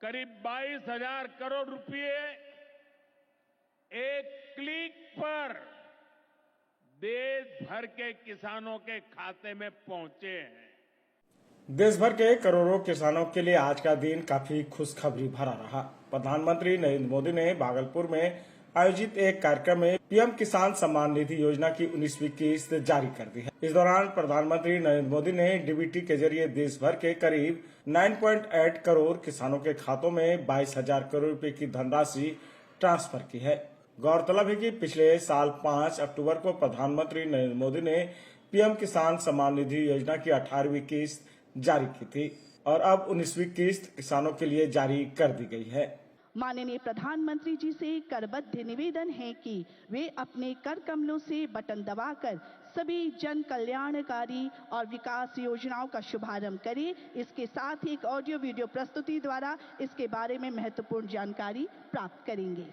करीब 22,000 करोड़ रुपए एक क्लिक पर देश भर के किसानों के खाते में पहुंचे हैं। देश भर के करोड़ों किसानों के लिए आज का दिन काफी खुशखबरी भरा रहा। प्रधानमंत्री नरेंद्र मोदी ने भागलपुर में आयोजित एक कार्यक्रम में पीएम किसान सम्मान निधि योजना की 19वीं किस्त जारी कर दी है। इस दौरान प्रधानमंत्री नरेंद्र मोदी ने डीबीटी के जरिए देश भर के करीब 9.8 करोड़ किसानों के खातों में 22,000 करोड़ रुपए की धनराशि ट्रांसफर की है। गौरतलब है कि पिछले साल 5 अक्टूबर को प्रधानमंत्री नरेंद्र मोदी ने पीएम किसान सम्मान निधि योजना की 18वीं किस्त जारी की थी और अब 19वीं किस्त किसानों के लिए जारी कर दी गई है। माननीय प्रधानमंत्री जी से करबद्ध निवेदन है कि वे अपने कर कमलों से बटन दबाकर सभी जन कल्याणकारी और विकास योजनाओं का शुभारंभ करें। इसके साथ ही एक ऑडियो वीडियो प्रस्तुति द्वारा इसके बारे में महत्वपूर्ण जानकारी प्राप्त करेंगे।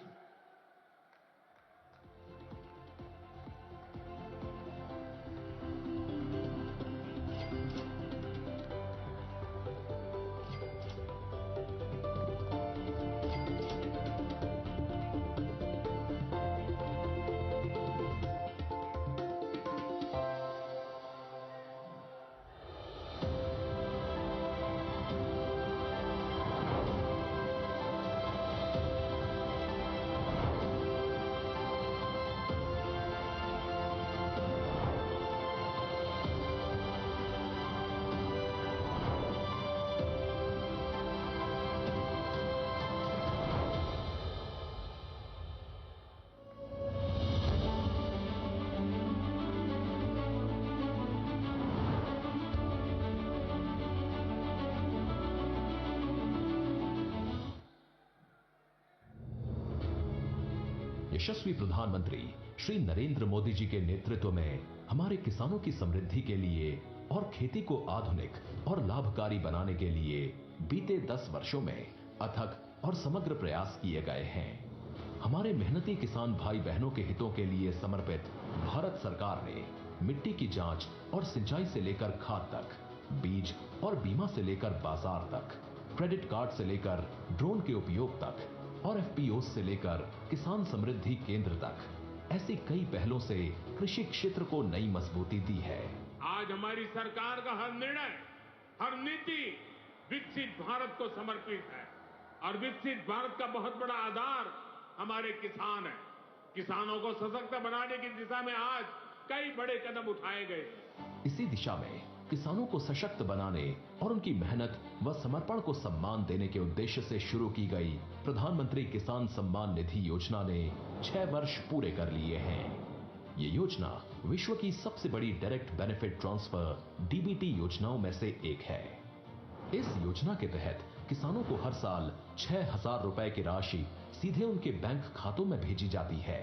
यशस्वी प्रधानमंत्री श्री नरेंद्र मोदी जी के नेतृत्व में हमारे किसानों की समृद्धि के लिए और खेती को आधुनिक और लाभकारी बनाने के लिए बीते 10 वर्षों में अथक और समग्र प्रयास किए गए हैं। हमारे मेहनती किसान भाई बहनों के हितों के लिए समर्पित भारत सरकार ने मिट्टी की जांच और सिंचाई से लेकर खाद तक, बीज और बीमा से लेकर बाजार तक, क्रेडिट कार्ड से लेकर ड्रोन के उपयोग तक और एफपीओ से लेकर किसान समृद्धि केंद्र तक ऐसी कई पहलों से कृषि क्षेत्र को नई मजबूती दी है। आज हमारी सरकार का हर निर्णय, हर नीति विकसित भारत को समर्पित है और विकसित भारत का बहुत बड़ा आधार हमारे किसान हैं। किसानों को सशक्त बनाने की दिशा में आज कई बड़े कदम उठाए गए। इसी दिशा में किसानों को सशक्त बनाने और उनकी मेहनत व समर्पण को सम्मान देने के उद्देश्य से शुरू की गई प्रधानमंत्री किसान सम्मान निधि योजना ने 6 वर्ष पूरे कर लिए हैं। ये योजना विश्व की सबसे बड़ी डायरेक्ट बेनिफिट ट्रांसफर डीबीटी योजनाओं में से एक है। इस योजना के तहत किसानों को हर साल 6,000 रुपए की राशि सीधे उनके बैंक खातों में भेजी जाती है।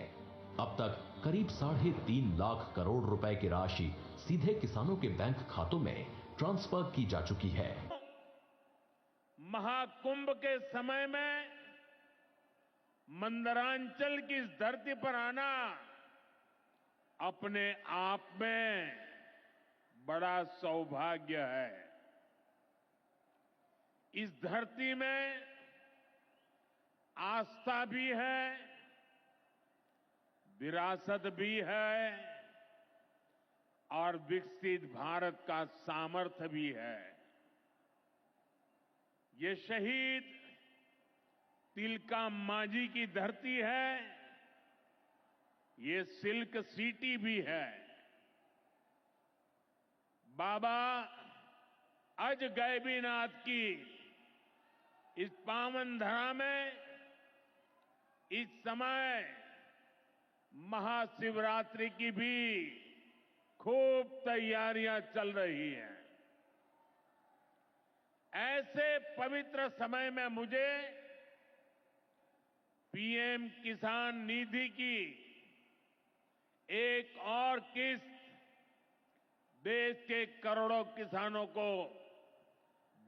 अब तक करीब 3.5 लाख करोड़ रुपए की राशि सीधे किसानों के बैंक खातों में ट्रांसफर की जा चुकी है। महाकुंभ के समय में मंदरांचल की इस धरती पर आना अपने आप में बड़ा सौभाग्य है। इस धरती में आस्था भी है, विरासत भी है और विकसित भारत का सामर्थ्य भी है। ये शहीद तिलका मांझी की धरती है, ये सिल्क सिटी भी है। बाबा अजगैबीनाथ की इस पावन धरा में इस समय महाशिवरात्रि की भी खूब तैयारियां चल रही हैं। ऐसे पवित्र समय में मुझे पीएम किसान निधि की एक और किस्त देश के करोड़ों किसानों को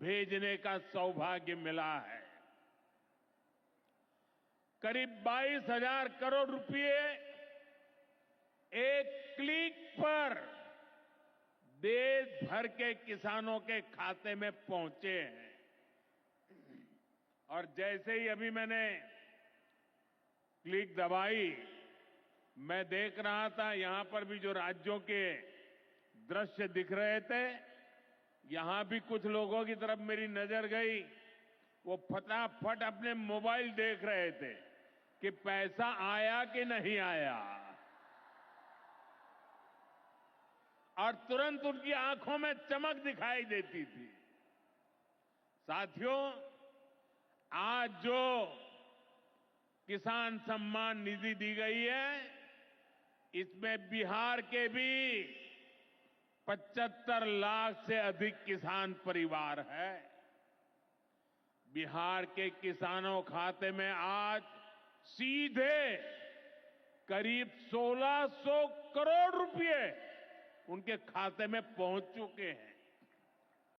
भेजने का सौभाग्य मिला है। करीब 22,000 करोड़ रुपए एक क्लिक पर देश भर के किसानों के खाते में पहुंचे हैं और जैसे ही अभी मैंने क्लिक दबाई, मैं देख रहा था यहां पर भी जो राज्यों के दृश्य दिख रहे थे, यहां भी कुछ लोगों की तरफ मेरी नजर गई। वो फटाफट अपने मोबाइल देख रहे थे कि पैसा आया कि नहीं आया, और तुरंत उनकी आंखों में चमक दिखाई देती थी। साथियों, आज जो किसान सम्मान निधि दी गई है, इसमें बिहार के भी 75 लाख से अधिक किसान परिवार है। बिहार के किसानों खाते में आज सीधे करीब 1600 करोड़ रुपए उनके खाते में पहुंच चुके हैं।